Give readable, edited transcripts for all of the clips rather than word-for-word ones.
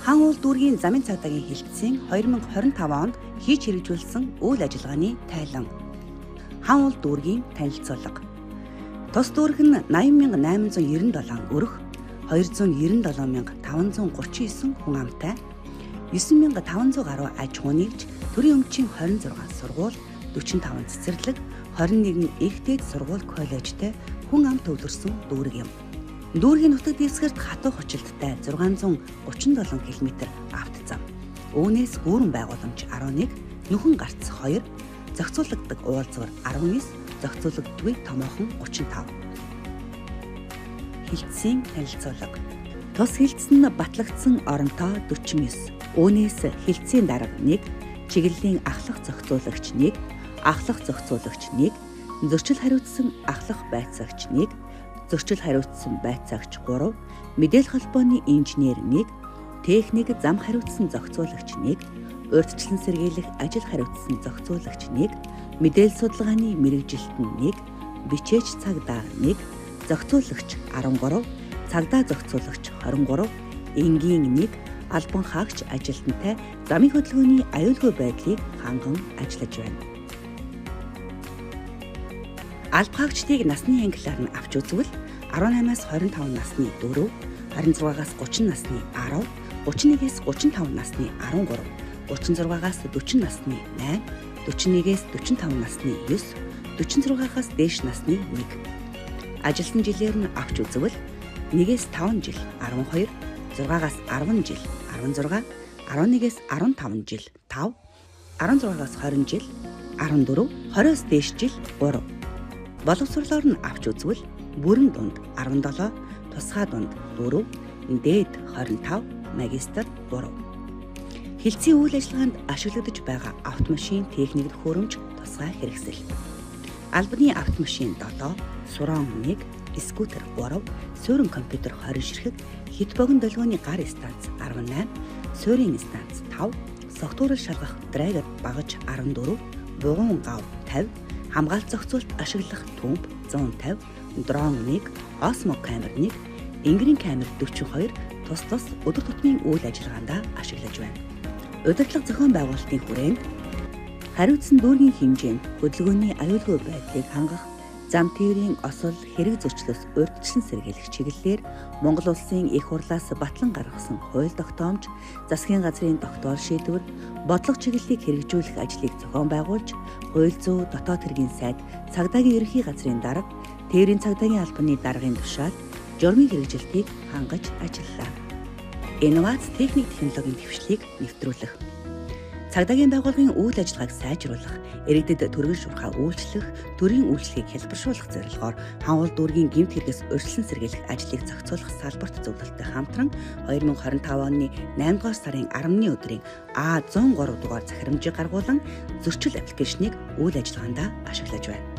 Хаан уул дүүргийн замын цагдаагийн хилцээний 2025 онд хийж хэрэгжүүлсэн үйл ажиллагааны тайлан. Хаан уул дүүргийн танилцуулга. Тус дүүрэг нь 80,897 өрх, 297,539 хүн амтай, 9,500 гаруй аж ахуй нэгж, төрийн өмчийн 26 сургууль, 45 цэцэрлэг, 21 их дээд сургууль коллежтэй хүн ам төвлөрсөн дүүрэг юм. Дүүргийн нутаг дэвсгэрт хатуу хочилттай 637 км авт зам. Үүнээс гүүрэн байгууламж 11, нүхэн гарц 2, зохицуулагддаг уулзвар 19, зохицуулагддаггүй томоохон 35. Хилцээний танилцуулга. Тус хилцэн нь батлагдсан оронтой 49. Үүнээс хилцээний дарга 1, чиглэлийн ахлах зохицуулагч 1, ахлах зохицуулагч 1, зөрчил хариуцсан ахлах байцаагч 1, зөрчил хариуцсан байцаагч 3, мэдээлэл холбооны инженер 1, техник зам хариуцсан зохицуулагч 1, урьдчилан сэргийлэх ажил хариуцсан зохицуулагч 1, мэдээлэл судалгааны мэргэжилтэн 1, бичээч цагдаа 1, зохицуулагч 13, цагдаа зохицуулагч 23, энгийн 1, албан хаагч ажилтнтай замын хөдөлгөөний аюулгүй байдлыг ханган ажиллаж байна. Албан хаагчдыг насны ангиллаар нь авч үзвэл 18-аас 25 насны 4, 26-аас 30 насны 10, 31-ээс 35 насны 13, 36-аас 40 насны 8, 41-ээс 45 насны 9, 46-аас дээш насны 1. Ажилтны жилээр нь авч үзвэл 1-ээс 5 жил 12, 6-аас 10 жил 16, 11-ээс 15 жил 5, 16-аас 20 жил 14, 20-аас дээш жил 3. Боловсруулаар нь авч үзвэл бүрэн дунд 17, тусгай дунд 4, дээд 25, магистр 3. Хилцээний үйл ажиллагаанд ашиглагдаж байгаа автомашин техник хөрөмж тусгай хэрэгсэл. Албаны автомашин 7, сурон 1, скутер 3, суурин компьютер 20 ширхэг, хит богино долгионы гар станц 18, суурин станц 5, согтуурал шалгах драйвер багаж 14, бугуун гав 50, хамгаалт зохицуулт ашиглах төмп 150, дрон 1, осмо камер 1, энгэрийн камер 42 тус өдөр тутмын үйл ажиллагаанд ашиглаж байна. Удирдлага зохион байгуулалтын хүрээнд хариуцсан дүүргийн хэмжээнд хөдөлгөөний аюулгүй байдлыг хангах, зам тээврийн осол хэрэг зөрчлөөс урьдчилан сэргийлэх чиглэлээр Монгол улсын их хурлаас батлан гаргасан хууль тогтоомж, засгийн газрын тогтоол шийдвэр, бодлого чиглэлийг хэрэгжүүлэх ажлыг зохион байгуулж, хууль зүйн дотоод хэргийн сайд, цагдаагийн ерөнхий газрын дарга, тээврийн цагдаагийн албаны даргын тушаал, журмын хэрэгжилтийг хангаж ажиллалаа. Инновац техник технологийн дэвшлийг нэвтрүүлэх. Цагдаагийн байгууллагын үйл ажиллагааг сайжруулах, иргэдэд төргөн шуурхаа үйлчлэх, төрийн үйлчлэгийг хэлбэршүүлэх зорилгоор хаан уул дүүргийн гэмт хэрэгээс урьдчилан сэргийлэх ажлыг зохицуулах салбарт зөвлөлтөй хамтран 2025 оны 8 дугаар сарын 10-ны өдрийн А103 дугаар захирамжийг гаргуулan зөрчил аппликейшнийг үйл ажиллагаанд ашиглаж байна.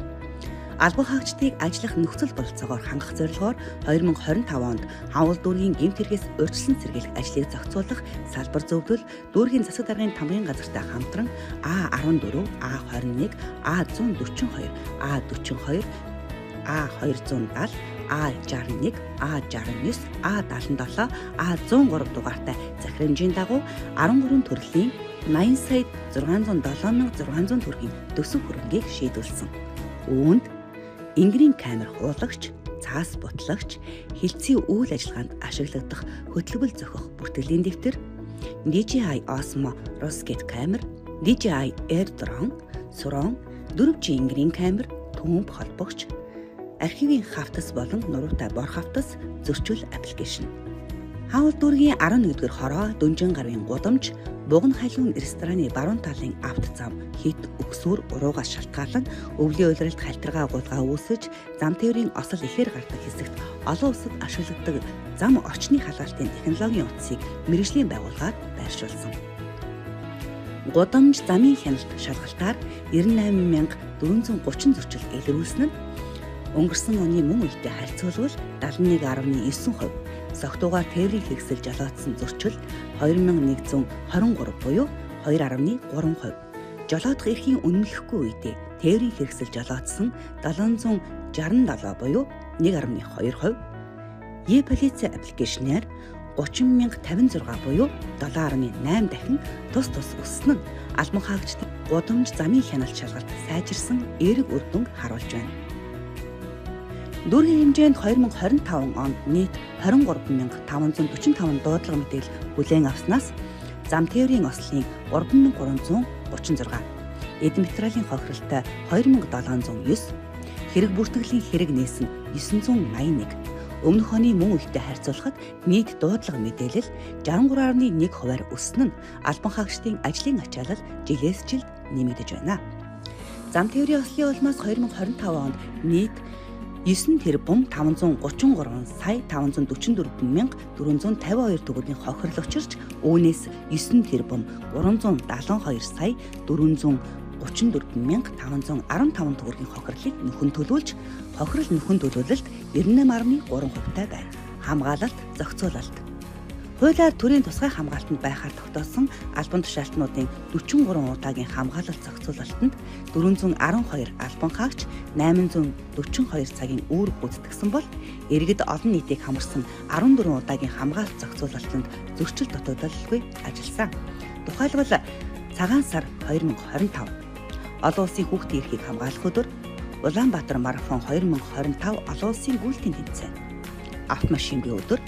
Албан хаагчдыг ажиллах нөхцөл бололцоогоор хангах зорилгоор 2025 онд хаан уул дүүргийн гэмт хэрэгээс урьдчилан сэргийлэх ажлыг зохицуулах салбар зөвлөл дүүргийн засаг даргын тамгын газартай хамтран А14, А21, А142, А42, А270, А61, А69, А77, А103 дугаартай захирамжийн дагуу 13 төрлийн 80 сая 607,600 төгрөгийн төсөв хөрөнгийг шийдвэрлсэн. Үүнд энгэрийн камер хуулагч, цаас бутлагч, хилцээний үйл ажиллагаанд ашиглагдах хөтөлбөл зохих бүртгэлийн дэвтэр, DJI Osmo Rocket камер, DJI Air drone, сурон, 4G энгэрийн камер, төмп холбогч, архивын хавтас болон нуруутай бор хавтас зөрчил аппликейшн. Хаан уул дүүргийн 11-р хороо Дүнжин гарвын гудамж, Буган хайлуун рестораны баруун талын авт зам хит өксүр уруугаас шалтгаалan өвлийн улиралд халтиргаа гулгаа үүсэж, зам тээврийн осол ихээр гардаг хэсэгт олон улсад ашиглагддаг зам орчны халаалтын технологийн утсыг мэргэжлийн байгууллагаар байршуулсан. Гудамж замын хяналт шалгалтаар 98,430 зөрчил илрүүлсэн нь өнгөрсөн оны мөн үетэй харьцуулбал 71.9%, согтуугаар тээврийн хэрэгсэл жолоодсон зөрчил 2123 буюу 2.3%. Жолоодох эрхийн үнэмлэхгүй үедээ тээврийн хэрэгсэл жолоодсон 767 буюу 1.2%. E-полиц аппликейшнээр 30,056 буюу 7.8 дахин тус өссөн нь албан хаагчдын гудамж замын хяналт шалгалт сайжирсан эерэг үр дүнг харуулж байна. Дүүргийн хэмжээнд 2025 онд нийт 23,545 дуудлага мэдээлэл хүлээн авснаас зам тээврийн ослын 3,336, эдийн материалын хохиролтой 2,709, хэрэг бүртгэлийн хэрэг нээсэн 981, өмнөх оны мөн үетэй харьцуулахад нийт дуудлага мэдээлэл 63.1% өснө нь албан хаагчдын ажлын ачаалал жилээс жилд нэмэгдэж байна. Зам тээврийн ослын улмаас 2025 онд нийт 9,533 сая 544,452 төгрөгийн хохирол учирч үүнээс 9,372 сая 434,515 төгрөгийн хохирлыг нөхөн төлүүлж, хохирол нөхөн төлөвлөлт 98.3% байна. Хамгаалалт, зохицуулалт. Хуулиар төрийн тусгай хамгаалтанд байхаар тогтоосон албан тушаалтнуудын 43 удаагийн хамгаалалт зохицуулалтанд 412 албан хаагч 842 цагийн үүрэг гүйцэтгэсэн бол иргэд олон нийтийг хамарсан 14 удаагийн хамгаалалт зохицуулалтанд зөрчил дутагдaltaгүй ажилласан. Тухайлбал цагаан сар 2025 олон улсын хүүхдийн эрхийг хамгаалах өдөр, Улаанбаатар марафон 2025 олон улсын гүйлтийн тэмцээн, автомашингийн өдөр,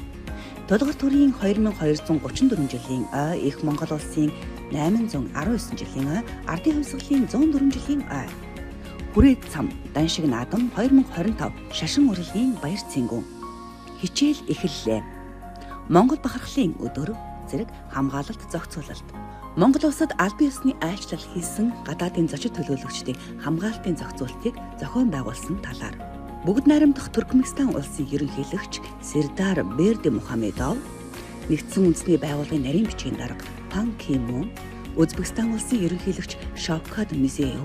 Толгор төрийн 2234 жилийн ой, Их Монгол улсын 819 жилийн ой, Ардын хувьсгалын 104 жилийн ой, Хүрээд цам, Даншиг наадам 2025 шашин урлагийн баяр цэнгүүн, хичээл эхэллээ, Монгол бахархлын өдөр зэрэг хамгаалалт зохицуулалт. Монгол улсад албан ёсны айлчлал хийсэн гадаадын зочид төлөөлөгчдийн хамгаалтын зохицуултыг зохион байгуулсан талаар Бүгд найрамдах Туркменстан улсын ерөнхийлөгч Сердар Берди Мухамедов, нэгдсэн үндэсний байгууллагын нарийн бичгийн дарга Пан Ки Мун, Өзбекстан улсын ерөнхийлөгч Шавкат Мирзиёев,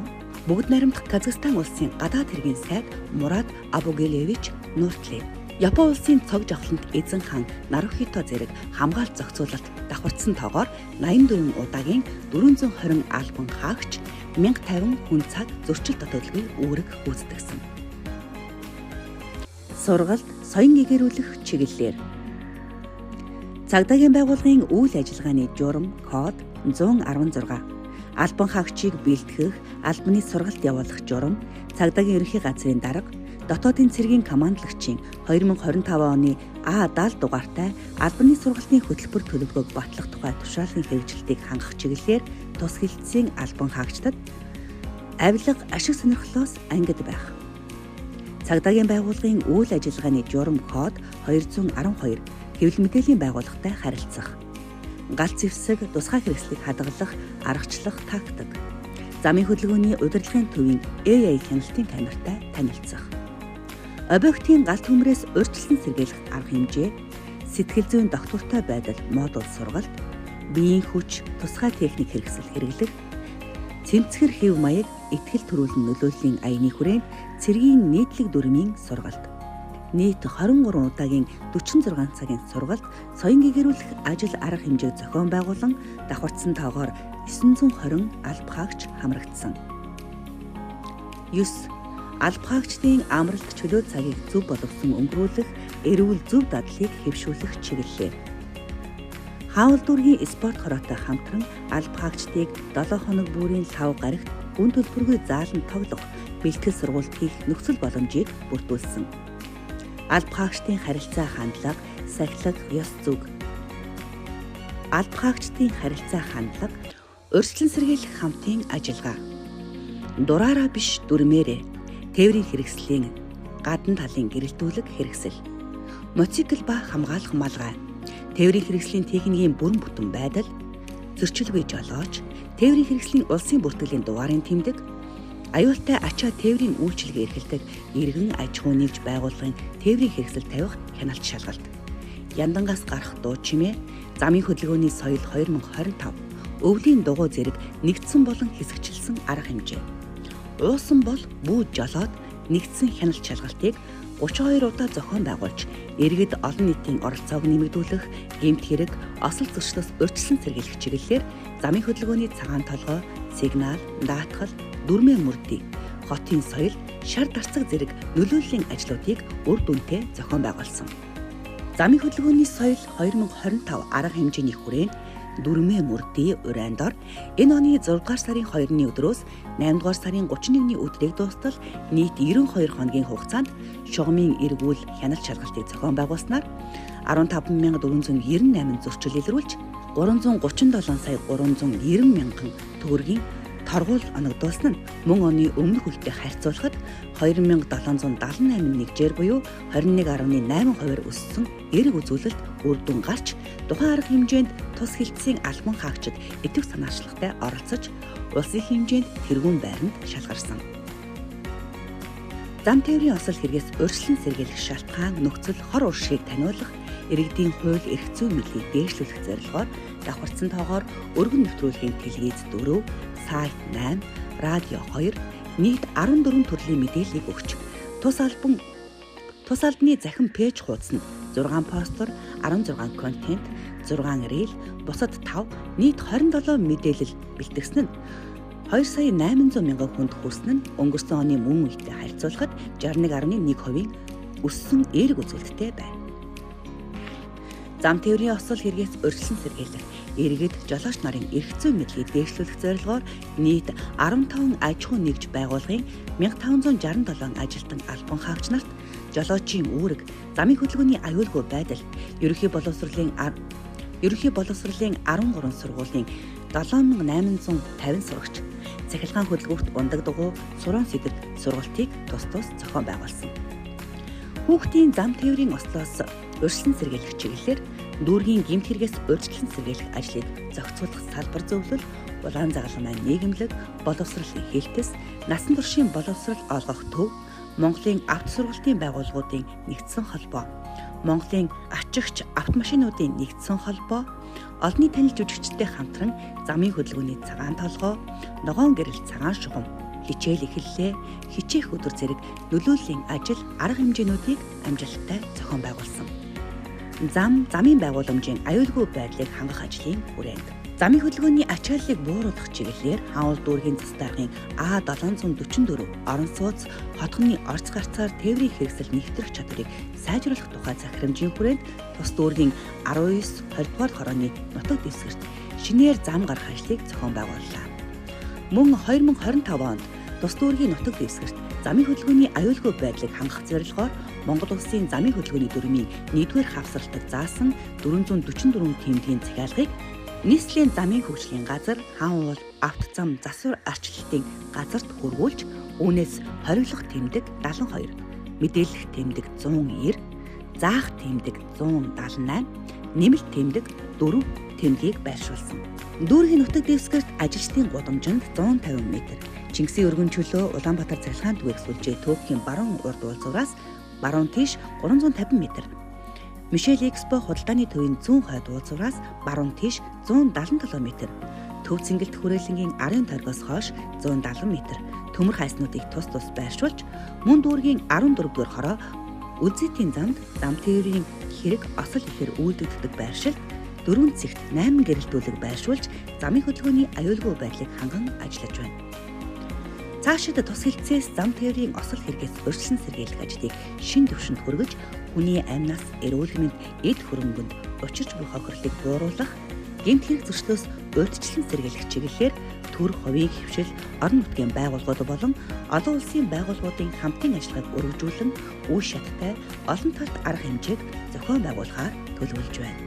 бүгд найрамдах Казахстан улсын гадаад хэргийн сайд Мурад Абугелевич Нуртлев, Япон улсын цог жавхлант эзэн хаан Нарухито зэрэг хамгаалт зохицуулалт давхарцсан тоогоор 84 удаагийн 420 албан хаагч 1050 хүн цаг зөрчил дутагдaltaгүй үүрэг гүйцэтгсэн. Сургалт, соён гэгэрүүлэх чиглэлээр цагдаагийн байгууллагын үйл ажиллагааны журам код 116, албан хаагчийг бэлтгэх, албаны сургалт явуулах журам, цагдаагийн ерөнхий газрын дарга, дотоодын цэргийн командлагчийн 2025 оны А70 дугаартай албаны сургалтын хөтөлбөр төлөвлөгөөг батлах тухай тушаалын хэрэгжилтийг хангах чиглэлээр тус хилцээний албан хаагчдад авилга ашиг сонирхлоос ангид байх. Цагдаагийн байгууллагын үйл ажиллагааны журам код 212 хэвлэл мэдээллийн байгууллагатай харилцах. Галт зэвсэг, тусгай хэрэгслийг хадгалах, аргачлах тактик. Замын хөдөлгөөний удирдлагын төвийн AI хяналтын камертай танилцах. Объектын галт хөмрөөс урьдчилан сэргийлэх арга хэмжээ, сэтгэл зүйн доктортой байдал модуль сургалт, биеийн хүч, тусгай техник хэрэгсэл хэрэглэх, цэмцгэр хэв маяг, итгэл төрүүлэн нөлөөллийн аяны хүрээнд цэргийн нийтлэг дүрмийн сургалт. Нийт 23 удаагийн 46 цагийн сургалт, соён гэгэрүүлэх ажил арга хэмжээг зохион байгуулан давхарцсан тоогоор 920 алба хаагч хамрагдсан. 9. Алба хаагчдын амралт чөлөө цагийг зөв боловсон өнгөрүүлэх, эрүүл зөв дадлыг хэвшүүлэх чиглэлээр Хаавал дүүргийн спорт хороотой хамтран алба хаагчдыг 7 хоног бүрийн 5 гарагт гүн төлбөргүй заалан тоглох, бэлтгэл сургалт хийх нөхцөл боломжийг бүрдүүлсэн. Алба хаагчдын харилцаа хандлага, сахилга, ёс зүг. Алба хаагчдын харилцаа хандлага, урьдчилан сэргийлэх хамтын ажиллагаа. Дураараа биш дүрмээрээ тээврийн хэрэгслийн гадна талын гэрэлтүүлэг хэрэгсэл. Мотоцикл ба хамгаалах малгай. Тээврийн хэрэгслийн техникийн бүрэн бүтэн байдал, зөрчилгүй жолооч, тээврийн хэрэгслийн улсын бүртгэлийн дугаарын тэмдэг, аюултай ачаа тээврийн үйлчилгээ эрхэлдэг иргэн аж ахуй нэгж байгууллагын тээврийн хэрэгсэл тавих хяналт шалгалт. Яндангаас гарах дуу чимээ, замын хөдөлгөөний соёл 2025, өвлийн дугуй зэрэг нэгдсэн болон хэсэгчилсэн арга хэмжээ. Уусан бол бүү жолоод нэгдсэн хяналт шалгалтыг 32 удаа зохион байгуулж, иргэд олон нийтийн оролцоог нэмэгдүүлэх, гэмт хэрэг, осол зөрчлөөс урьдчилан сэргийлэх чиглэлээр замын хөдөлгөөний цагаан толгой, сигнал, даатгал, дүрмээ мөрдий, хотын соёл, шар дарцаг зэрэг нөлөөллийн ажлуудыг үр дүнтэй зохион байгуулсан. Замын хөдөлгөөний соёл 2025 арга хэмжээний хүрээнд Дүрмээ мөрдий урайндор энэ оны 6 дугаар сарын 2-ны өдрөөс 8 дугаар сарын 31-ний өдрийг дуустал нийт 92 хоногийн хугацаанд шугамын эргүүл хяналт шалгалтыг зохион байгуулснаар 15,498 зөрчил илрүүлж 337 сая 390 мянган төгрөгийн торгуул оногдуулсан нь мөн оны өмнөх үлтэй харьцуулахад 2778 нэгжээр буюу 21.8% өссөн эерэг үзүүлэлт үр дүн гарч тухайн арга хэмжээнд тус хилцээний албан хаагчид идэвх санаачлагтай оролцож улсын хэмжээнд тэргүүн байранд шалгарсан. Зам тээврийн осол хэрэгээс урьдчилан сэргийлэх шалтгаан нөхцөл хор уршиг таниулах иргэдийн хууль эрх зүйн мэдлэгийг дээшлүүлэх зорилгоор давхарцсан тоогоор өргөн нэвтрүүлгийн телевиз 4, сайт 8, радио 2 нийт 14 төрлийн мэдээллийг өгч тус албаны захин пэйж хуудаснд 6 постор, 16 контент, 6 рeel, бусад 5 нийт 27 мэдээлэл бэлтгэсэн нь 2,800,000 хүнд хүрсэн нь өнгөрсөн оны мөн үетэй харьцуулахад 61.1% өссөн эерэг үзүүлэлттэй байна. Зам тээврийн осол хэрэгээс урьдчилан сэргийлэх иргэд жолооч нарын эрх зүйн мэдлэгийг дээшлүүлэх зорилгоор нийт 15 аж ахуй нэгж байгууллагын 1567 ажилтан албан хаагч нарт жолоочийн үүрэг, замын хөдөлгөөний аюулгүй байдал, ерөнхий боловсролын 13 сургуулийн 7850 сурагч, цахилгаан хөдөлгөөрт ундаг дугуй, суран сэдэв сургалтыг тус зохион байгуулсан. Хүүхдийн зам тээврийн ослоос урьдчилан сэргийлэх чиглэлээр дүүргийн гэмт хэрэгээс урьдчилан сэргийлэх ажлыг зохицуулах салбар зөвлөл, улаан загалмай нийгэмлэг, боловсролын хэлтэс, насан туршийн боловсрол олгох төв, Монголын авто сургалтын байгууллагуудын нэгдсэн холбоо, Монголын ачигч автомашинуудын нэгдсэн холбоо, олонний танил жүжигчтэй хамтран замын хөдөлгөөний цагаан толгой, ногоон гэрэл цагаан шугам, хичээл эхэллээ, хичээх өдөр зэрэг нөлөөллийн ажил арга хэмжээнүүдийг амжилттай зохион байгуулсан. Замын байгууламжийн аюулгүй байдлыг хангах ажлын хүрээнд замын хөдөлгөөний ачааллыг бууруулах чиглэлээр хаул дүүргийн засаг даргын А744 орон сууц хотгоны орц гарцаар тээврийн хэрэгсэл нэвтрэх чадварыг сайжруулах тухай захирамжийн хүрээнд тус дүүргийн 19-20 дугаар хорооны нутаг дэвсгэрт шинээр зам гарах ажлыг зохион байгууллаа. Мөн 2025 онд тус дүүргийн нутаг дэвсгэрт замын хөдөлгөөний аюулгүй байдлыг хангах зорилгоор Монгол Улсын замын хөдөлгөөний дүрмийн 1-р хавсралтад заасан 444 тэмдгийн захиалгыг нийслэлийн замын хөгжлийн газар, хаан уул, автозам засвар арчлалтын газарт хөрвүүлж, үүнээс хориглох тэмдэг 72, мэдээлэх тэмдэг 190, заах тэмдэг 178, нэмэлт тэмдэг 4 тэмдгийг байршуулсан. Дүүргийн нутаг дэвсгэрт ажилчдын гудамжинд 150 м, Чингисийн өргөн чөлөө Улаанбаатар цахилгаан түгээх сүлжээ Төвхийн баруун урд уулзуураас баруун тийш 350 м, Мишель Экспо худалдааны төвийн зүүн хойд уулзуураас баруун тийш 177 м, Төв цэнгэлт хүрээлэнгийн арын торгоос хойш 170 м, төмөр хайснуудыг тус байршуулж, мөн дүүргийн 14-р хороо Үзэтийн замд зам тээврийн хэрэг осол ихээр үйлдэгддэг байршилд 4 цэгт 8 гэрэлтүүлэг байршуулж, замын хөдөлгөөний аюулгүй байдлыг ханган ажиллаж байна. Цаашид тус хилцээс зам тээврийн осол хэрэгээс урьдчилан сэргийлэх ажлыг шин түвшинд хүргэж, хүний амнаас эрүүл мэнд эд хөрөнгөнд учирч буй хохирлыг бууруулах, гэмт хэрэг зөрчлөөс урьдчилан сэргийлэх чиглэлээр төр, хувийн хөвшил, орон нутгийн байгууллагууд болон олон улсын байгууллагуудын хамтын ажиллагааг өргөжүүлэн үе шаттай олон талт арга хэмжээг зохион байгуулахаар төлөвлөж байна.